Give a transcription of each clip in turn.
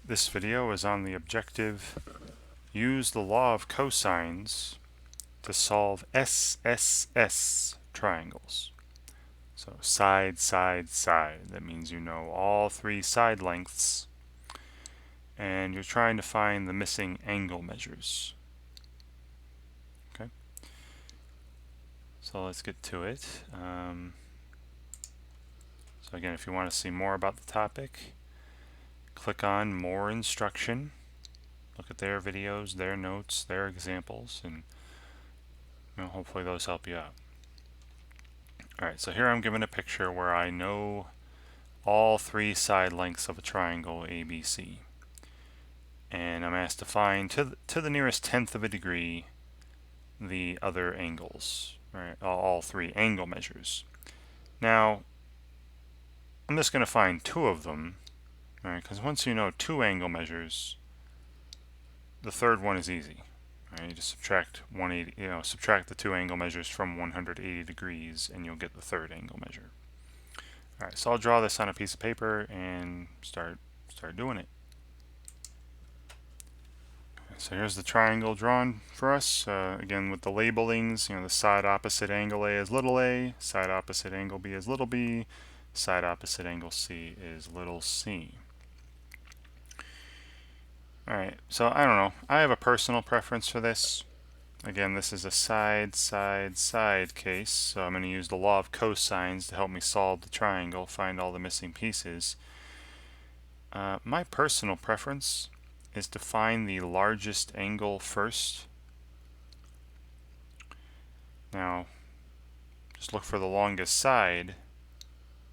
This video is on the objective, use the law of cosines to solve SSS triangles. So side, side, side. That means you know all three side lengths and you're trying to find the missing angle measures. Okay, so let's get to it. So again, if you want to see more about the topic, click on More Instruction. Look at their videos, their notes, their examples, and hopefully those help you out. Alright, so here I'm given a picture where I know all three side lengths of a triangle ABC. And I'm asked to find, to the nearest tenth of a degree, the other angles, right? All three angle measures. Now, I'm just going to find two of them, right? Because once you know two angle measures, the third one is easy. Right? You just subtract 180, subtract the two angle measures from 180 degrees, and you'll get the third angle measure. All right, so I'll draw this on a piece of paper and start doing it. So here's the triangle drawn for us. Again, with the labelings, the side opposite angle A is little a, side opposite angle B is little b, side opposite angle C is little c. Alright, so I don't know. I have a personal preference for this. Again, this is a side, side, side case, so I'm going to use the law of cosines to help me solve the triangle, find all the missing pieces. My personal preference is to find the largest angle first. Now, just look for the longest side.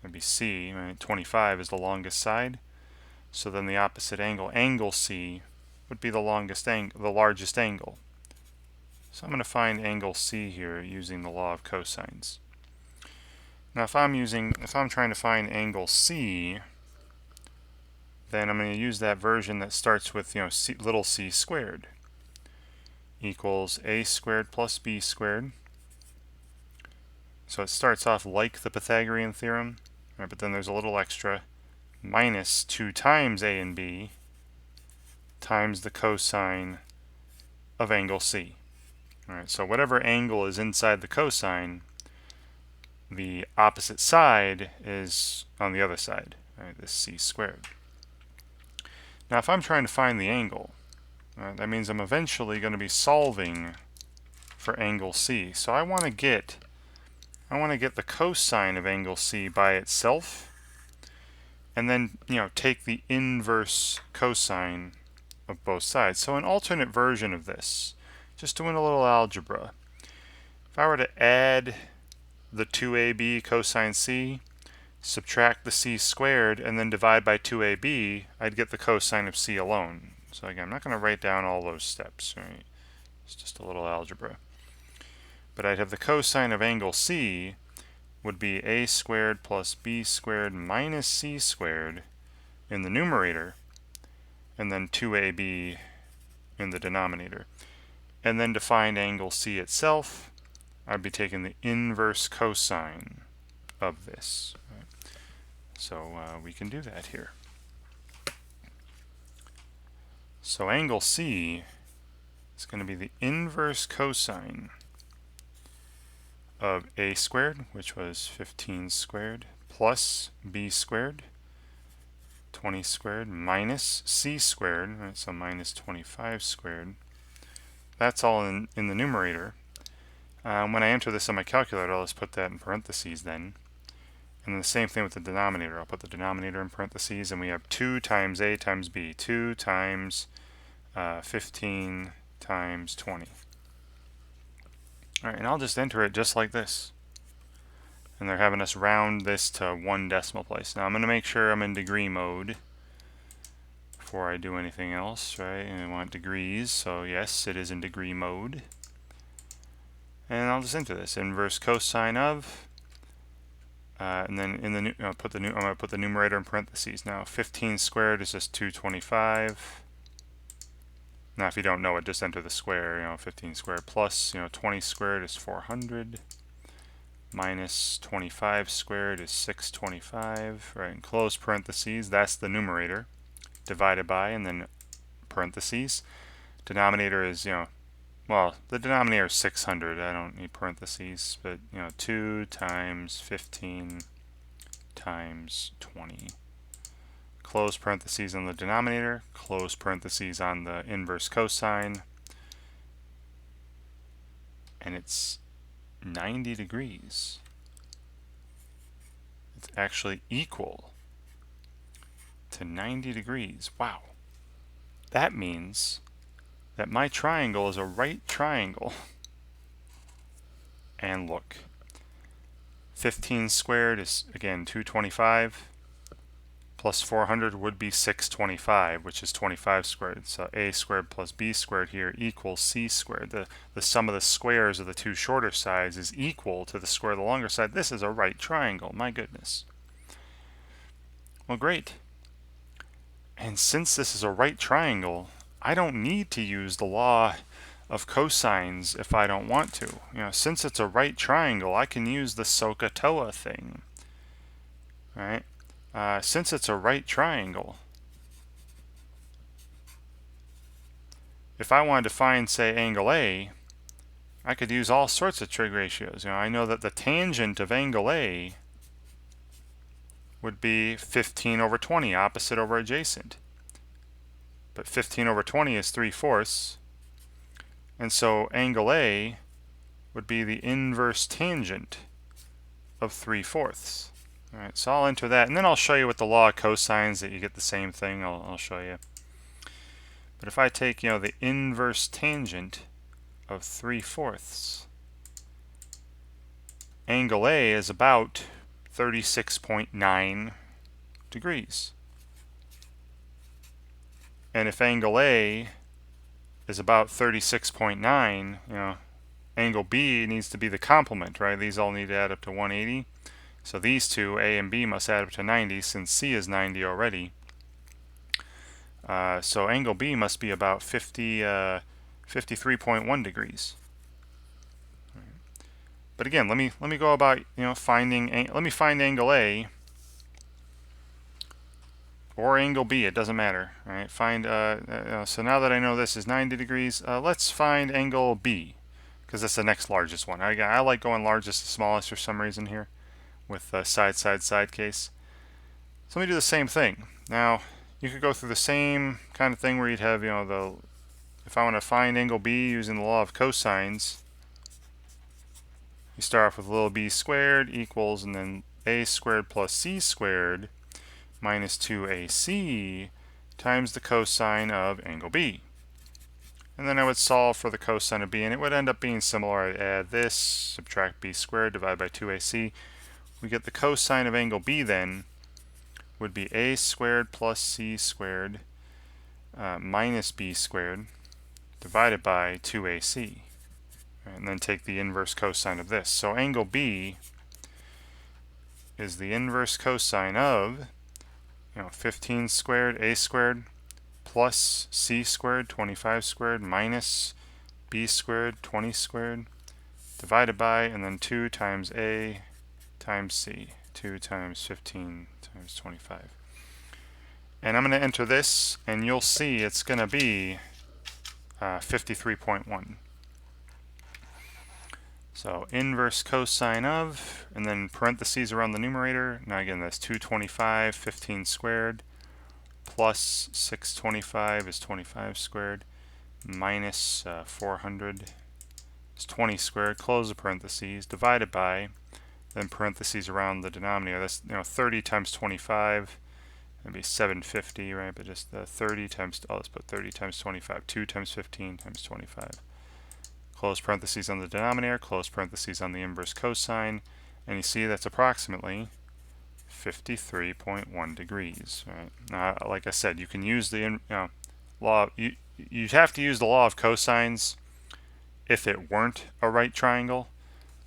That'd be C, right? 25 is the longest side. So then the opposite angle, angle C, would be the largest angle. So I'm going to find angle C here using the law of cosines. Now if I'm trying to find angle C, then I'm going to use that version that starts with little c squared equals a squared plus b squared. So it starts off like the Pythagorean theorem, right, but then there's a little extra, minus 2 times a and b times the cosine of angle C. Alright, so whatever angle is inside the cosine, the opposite side is on the other side, right, this c squared. Now if I'm trying to find the angle, that means I'm eventually going to be solving for angle C. So I want to get the cosine of angle C by itself, and then take the inverse cosine of both sides. So an alternate version of this, just doing a little algebra. If I were to add the 2ab cosine C, subtract the c squared, and then divide by 2ab, I'd get the cosine of C alone. So again, I'm not going to write down all those steps, right? It's just a little algebra. But I'd have the cosine of angle C would be a squared plus b squared minus c squared in the numerator, and then 2ab in the denominator. And then to find angle C itself, I'd be taking the inverse cosine of this. Right? So we can do that here. So angle C is going to be the inverse cosine of a squared, which was 15 squared, plus b squared, 20 squared, minus c squared, right, so minus 25 squared. That's all in the numerator. When I enter this on my calculator, I'll just put that in parentheses then. And then the same thing with the denominator. I'll put the denominator in parentheses, and we have 2 times a times b. 2 times 15 times 20. Alright, and I'll just enter it just like this. And they're having us round this to 1 decimal place. Now I'm going to make sure I'm in degree mode before I do anything else, right? And I want degrees, so yes, it is in degree mode. And I'll just enter this, inverse cosine of, and then in the I'm going to put the numerator in parentheses. Now 15 squared is just 225. Now if you don't know it, just enter the square, 15 squared plus, 20 squared is 400. Minus 25 squared is 625, right, in close parentheses, that's the numerator. divided by, and then parentheses. Denominator is, well, the denominator is 600. I don't need parentheses, but 2 times 15 times 20. Close parentheses on the denominator, close parentheses on the inverse cosine, and it's 90 degrees. It's actually equal to 90 degrees. Wow. That means that my triangle is a right triangle. And look, 15 squared is, again, 225, plus 400 would be 625, which is 25 squared. So a squared plus b squared here equals c squared. The sum of the squares of the two shorter sides is equal to the square of the longer side. This is a right triangle. My goodness. Well, great. And since this is a right triangle, I don't need to use the law of cosines if I don't want to. Since it's a right triangle, I can use the SOHCAHTOA thing. Right? Since it's a right triangle, if I wanted to find, say, angle A, I could use all sorts of trig ratios. I know that the tangent of angle A would be 15 over 20, opposite over adjacent. But 15 over 20 is 3/4. And so angle A would be the inverse tangent of 3/4. All right, so I'll enter that, and then I'll show you with the law of cosines that you get the same thing. I'll show you. But if I take, the inverse tangent of 3/4, angle A is about 36.9 degrees. And if angle A is about 36.9, angle B needs to be the complement, right? These all need to add up to 180. So these two, A and B, must add up to 90 since C is 90 already. So angle B must be about 53.1 degrees. But again, let me go about finding. Let me find angle A or angle B. It doesn't matter. All right. Find. So now that I know this is 90 degrees, let's find angle B, because that's the next largest one. I like going largest to smallest for some reason here with side case. So let me do the same thing. Now you could go through the same kind of thing where you'd have if I want to find angle B using the law of cosines, you start off with little b squared equals, and then a squared plus c squared minus 2ac times the cosine of angle B. And then I would solve for the cosine of B, and it would end up being similar. I'd add this, subtract b squared, divide by 2ac. We get the cosine of angle B then would be a squared plus c squared minus b squared divided by 2ac. And then take the inverse cosine of this. So angle B is the inverse cosine of 15 squared a squared plus c squared 25 squared minus b squared 20 squared divided by, and then 2 times a times c, 2 times 15 times 25. And I'm going to enter this, and you'll see it's going to be 53.1. So inverse cosine of, and then parentheses around the numerator. Now again, that's 225, 15 squared, plus 625 is 25 squared, minus 400 is 20 squared, close the parentheses, divided by, then parentheses around the denominator. That's 30 times 25, that'd be 750, right? But just 30 times, let's put 30 times 25, 2 times 15 times 25. Close parentheses on the denominator, close parentheses on the inverse cosine, and you see that's approximately 53.1 degrees. Right? Now, like I said, you can use the law. You'd have to use the law of cosines if it weren't a right triangle,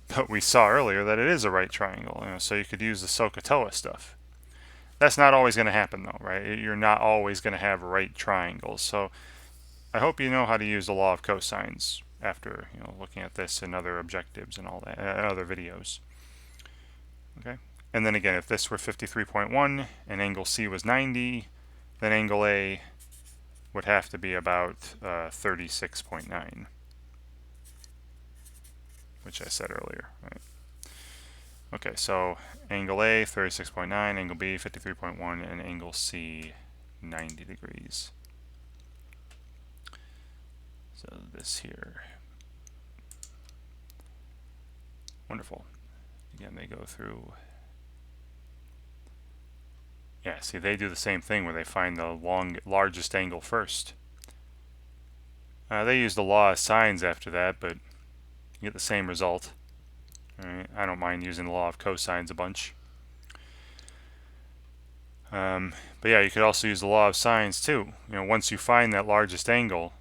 but we saw earlier that it is a right triangle. So you could use the SOHCAHTOA stuff. That's not always going to happen, though, right? You're not always going to have right triangles. So I hope you know how to use the law of cosines after looking at this and other objectives and all that, other videos. Okay, and then again, if this were 53.1 and angle C was 90, then angle A would have to be about 36.9, which I said earlier. Right? Okay, so angle A 36.9, angle B 53.1, and angle C 90 degrees. So this here. Wonderful. Again, they go through. Yeah, see, they do the same thing where they find the largest angle first. They use the law of sines after that, but you get the same result. Right? I don't mind using the law of cosines a bunch. But yeah, you could also use the law of sines too. Once you find that largest angle,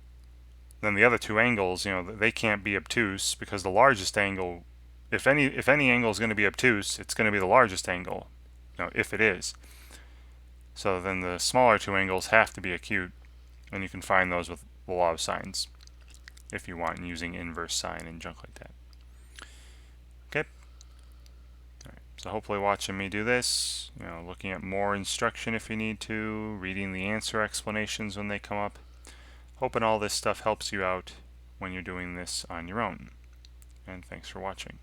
then the other two angles, they can't be obtuse, because the largest angle, if any angle is going to be obtuse, it's going to be the largest angle, if it is. So then the smaller two angles have to be acute, and you can find those with the law of sines if you want, using inverse sine and junk like that. Okay. All right. So hopefully watching me do this, looking at more instruction if you need to, reading the answer explanations when they come up. Hoping all this stuff helps you out when you're doing this on your own. And thanks for watching.